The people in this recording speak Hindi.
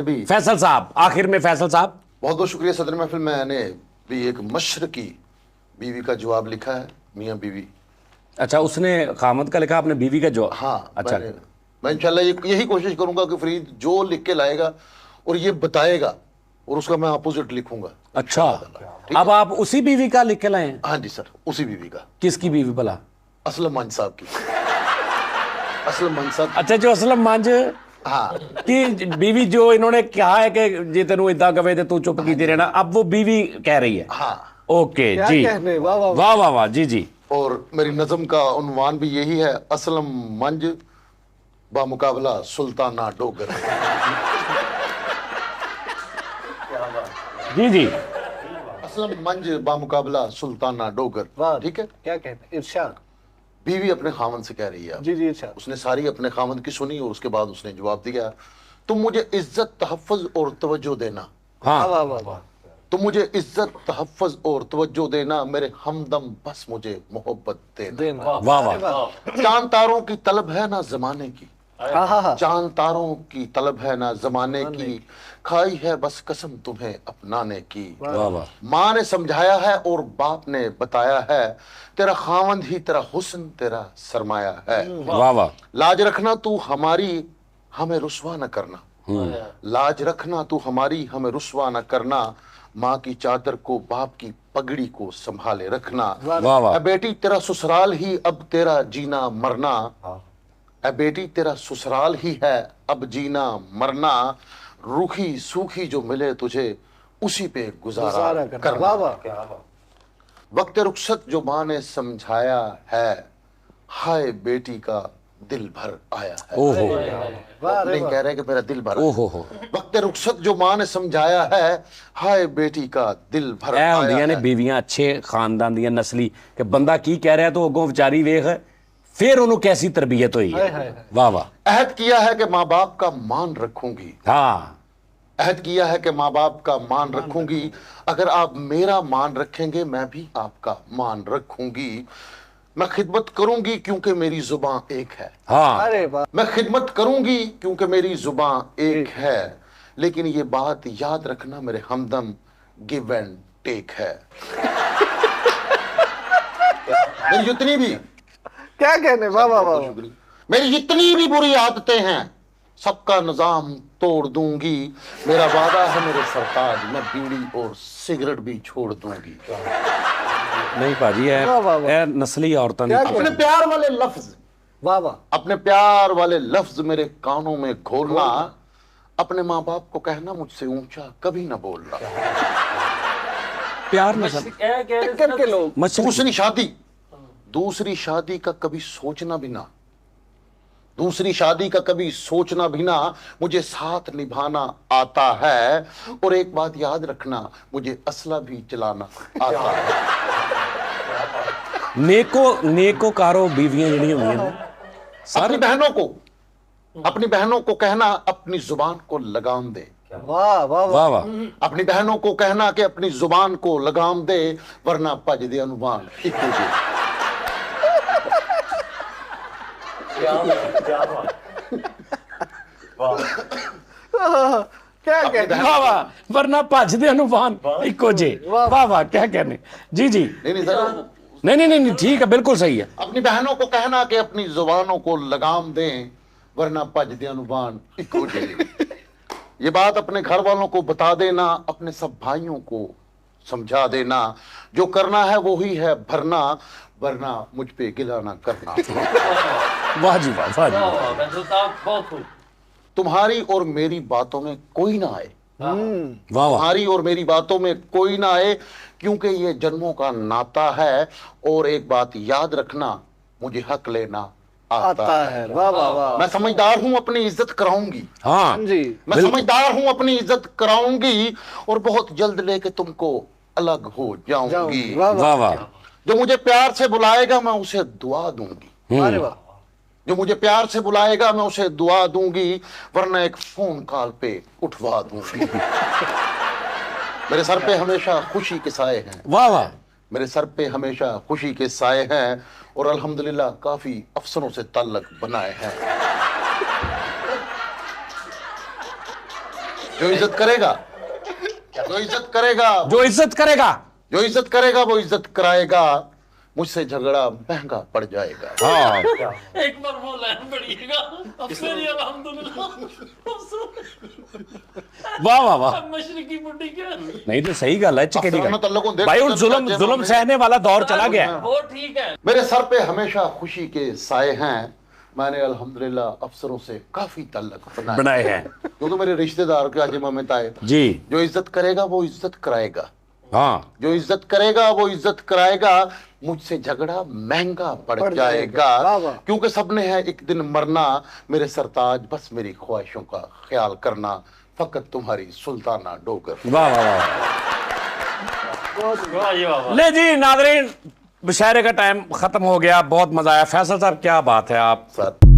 भी फैसल साहब, आखिर में फैसल साहब, बहुत बहुत शुक्रिया सदर महफिल। मैंने भी एक मशरकी बीवी का जवाब लिखा है, मियाँ बीवी। अच्छा उसने खामद का लिखा, आपने बीवी का जो। हाँ, अच्छा मैं इंशाल्लाह यही कोशिश करूंगा कि फरीद जो लिख के लाएगा और ये बताएगा और उसका मैं अपोजिट लिखूंगा। अच्छा, ठीक अब है? आप उसी बीवी का लिख के लाए हैं? हाँ जी सर, उसी बीवी का। किसकी बीवी भला? असलम मंज साहब की। असलम मंज साहब। अच्छा, जो असलम मंज हाँ की बीवी, जो इन्होंने कहा है कि जे तेनू इदा कवे ते तू चुप कीती रहना, अब वो बीवी कह रही है। हाँ। ओके जी, वाह वाह वाह वाह वाह, जी जी। और मेरी नज़म का उन्वान भी यही है, असलम मंज बामुकाबला सुल्ताना डोगर। जी जी, असलम मंज बामुकाबला सुल्ताना डोगर। वाह, ठीक है? क्या कहते हैं, इरशाद। बीवी अपने खामन से कह रही है। जी जी, इरशाद। उसने सारी अपने खामन की सुनी और उसके बाद उसने जवाब दिया, तुम मुझे इज्जत तहफ़्फ़ुज़ और तवज्जो देना। हाँ वाह वाह वाह। तुम मुझे इज्जत तहफ़्फ़ुज़ और तवज्जो देना, मेरे हमदम बस मुझे मोहब्बत देना। देना। वाह वाह, चांद तारों की तलब है ना जमाने की, हाँ हाँ हाँ। चांद तारों की तलब है ना जमाने की, खाई है बस कसम तुम्हें अपनाने की। वाह वाह, माँ ने समझाया है और बाप ने बताया है, तेरा खावंद ही तेरा हुस्न तेरा सरमाया है। वाह वाह, लाज रखना तू हमारी हमें रुस्वा न करना, लाज रखना तू हमारी हमें रुस्वा न करना, माँ की चादर को बाप की पगड़ी को संभाले रखना। वाह वाह, ए बेटी तेरा ससुराल ही अब तेरा जीना मरना, ए बेटी तेरा ससुराल ही है अब जीना मरना, रूखी सूखी जो मिले तुझे उसी पे गुजारा करना। वाह वाह। वक्त रुखसत जो माँ ने समझाया है, हाय बेटी का दिल भर आया है। ओहो वाह रे नहीं वाह। कह रहे कि मेरा दिल भर आया। ओहो हो, वक्त रुखसत जो माँ ने समझाया है, हाय बेटी का दिल भर ऐ आया होंदियां ने है। बीवियां अच्छे खानदान दियां, नस्ली, कि बंदा की कह रहा तो अगों विचारी वेख फिर उन्होंने कैसी तरबियत हुई हाय है। हाय। वाह वाह, अहद किया है कि माँ बाप का मान रखूंगी, हाँ अहद किया है कि माँ बाप का मान रखूंगी, अगर आप मेरा मान रखेंगे मैं भी आपका मान रखूंगी। मैं खिदमत करूंगी क्योंकि मेरी जुबान एक है, हाँ, अरे वाह। मैं खिदमत करूंगी क्योंकि मेरी जुबान एक है, लेकिन ये बात याद रखना मेरे हमदम, गिव एंड टेक है। मेरी जितनी भी क्या कहने, वाह वाह वाह। मेरी जितनी भी बुरी आदतें हैं सबका निजाम तोड़ दूंगी, मेरा वादा है मेरे सरताज, मैं बीड़ी और सिगरेट भी छोड़ दूंगी। नहीं भाजी, वाह, वाह, वाह। ऐ नस्ली औरतां दी क्या अपने प्यार वाले लफ्ज, वाह वाह। अपने प्यार वाले लफ्ज मेरे कानों में घोलना, अपने माँ बाप को कहना मुझसे ऊंचा कभी ना बोलना। प्यार में सब टक्कर के लोग। मछली दूसरी शादी का कभी सोचना भी ना, दूसरी शादी का कभी सोचना भी ना, मुझे साथ निभाना आता है, और एक बात याद रखना, मुझे असला भी चलाना आता है। नेको कारो बीवियां जड़ी होंगी ने अपनी बहनों को कहना अपनी जुबान को लगाम दे, वाह वाह वाह वाह, अपनी बहनों को कहना कि अपनी जुबान को लगाम दे, वरना भज दे अनुमान इक्को दे। क्या कहने। वाह वाह, वरना भज दे अनुमान इको जे। वाह वाह, क्या कहने। जी जी, नहीं सर, नहीं ठीक है, बिल्कुल सही है। अपनी बहनों को कहना कि अपनी जुबानों को लगाम दें, वरना भज दे अनुमान इक्को जे। ये बात अपने घर वालों को बता देना, अपने सब भाइयों को समझा देना, जो करना है वो ही है भरना, वरना मुझ पे गिला ना करना। वाह जी वाह, वाह जी वाह, तुम्हारी और मेरी बातों में कोई ना आए, वाह वाह, तुम्हारी और मेरी बातों में कोई ना आए, क्योंकि ये जन्मों का नाता है, और एक बात याद रखना, मुझे हक लेना आता है। वाह वाह वाह। मैं समझदार हूं, अपनी इज्जत कराऊंगी, हाँ जी। मैं समझदार हूं, अपनी इज्जत कराऊंगी, और बहुत जल्द लेके तुमको अलग हो जाऊंगी। वाह वाह वाह, जो मुझे प्यार से बुलाएगा मैं उसे दुआ दूंगी, अरे वाह। जो मुझे प्यार से बुलाएगा मैं उसे दुआ दूंगी, वरना एक फोन कॉल पे उठवा दूंगी। मेरे सर पे हमेशा खुशी के साए हैं, वाह वाह, मेरे सर पे हमेशा खुशी के साए हैं, और अल्हम्दुलिल्लाह काफी अफसरों से ताल्लुक बनाए हैं। जो इज्जत करेगा, जो इज्जत करेगा, जो इज्जत करेगा। जो इज्जत करेगा वो इज्जत कराएगा, मुझसे झगड़ा महंगा पड़ जाएगा। हाँ एक बार वो लाइन पढ़िएगा, अब मेरी अल्हम्दुलिल्लाह वाह वाह वाह। मशरकी बुड्ढी क्या नहीं तो सही गल है चिकेटी अफसरान तल्लकों देख भाई के उन जुल्म जब जुल्म हमने- सहने वाला दौर चला गया है। वो ठीक है। मेरे सर पे हमेशा खुशी के साए हैं। मैंने अल्हम्दुलिल्लाह अफसरों से काफी ताल्लुक बनाए हैं क्योंकि मेरे रिश्तेदार के आज ममता है। जी। जो इज्जत करेगा वो इज्जत कराएगा, हाँ जो इज्जत करेगा वो इज्जत कराएगा, मुझसे झगड़ा महंगा पड़ जाएगा। वाह, वाह। क्योंकि सबने है एक दिन मरना, मेरे सरताज बस मेरी ख्वाहिशों का ख्याल करना, फकत तुम्हारी सुल्ताना डोगर। वाह वाह वाह। वाह जी वाह। ले जी नाज़रीन, मुशायरे का टाइम खत्म हो गया, बहुत मजा आया। फैसल साहब क्या बात है आप सर